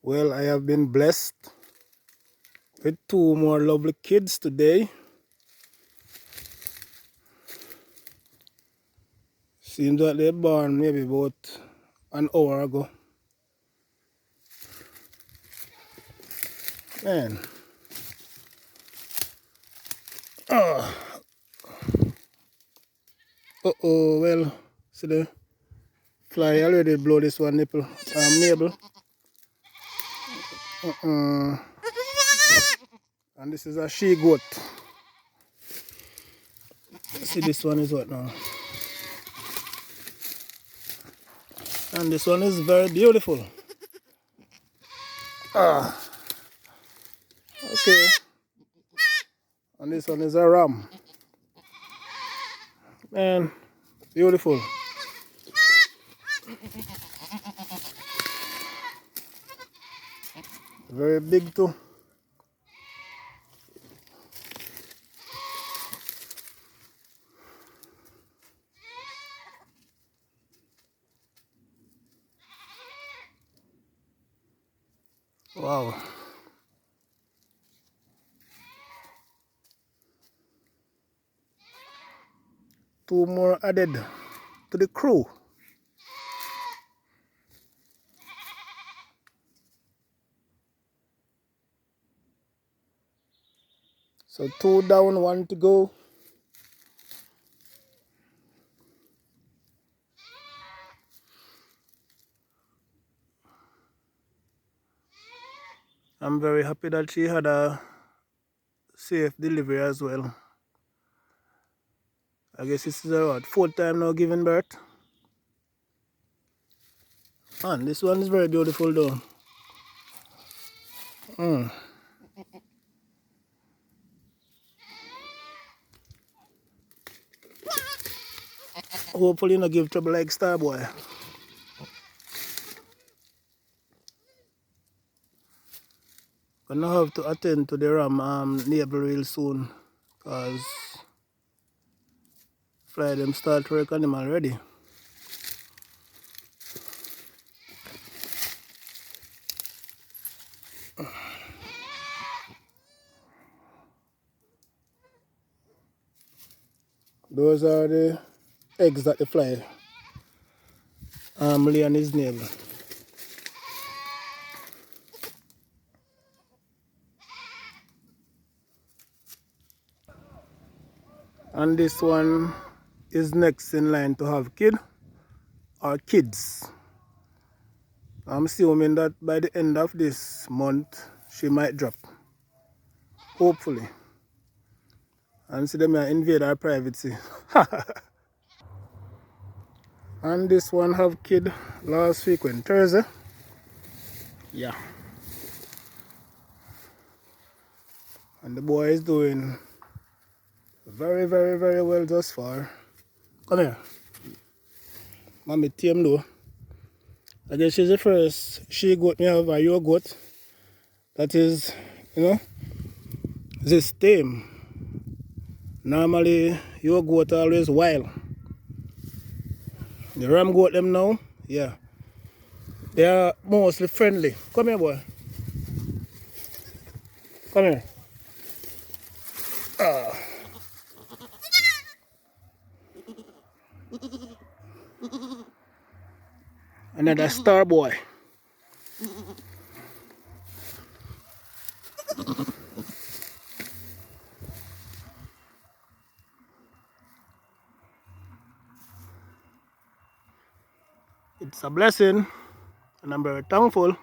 Well, I have been blessed with two more lovely kids today. Seems that they born maybe about an hour ago. Man. Uh-oh, well, see the fly already blow this one nipple. Nibble. And this is a she goat. See, this one is what now? And this one is very beautiful. Okay. And this one is a ram. Man, beautiful. Very big too. Wow. Two more added to the crew. So 2 down, 1 to go. I'm very happy that she had a safe delivery as well. I guess this is her fourth time now giving birth. And this one is very beautiful though. Hopefully not give trouble like Starboy. Gonna have to attend to the ram neighbor real soon, cause fly them start work on them already. Those are the eggs that the fly lay on his nail. And this one is next in line to have kid or kids. I'm assuming that by the end of this month she might drop. Hopefully. And see them invade our privacy. And this one have kid last week when Thursday. Yeah. And the boy is doing very, very, very well thus far. Come here. Mommy tame though. I guess she's the first she goat me have a your goat. That is, this tame. Normally your goat always wild. The ram goat them now, yeah. They are mostly friendly. Come here, boy. Come here. Another star boy. It's a blessing, and I'm very thankful.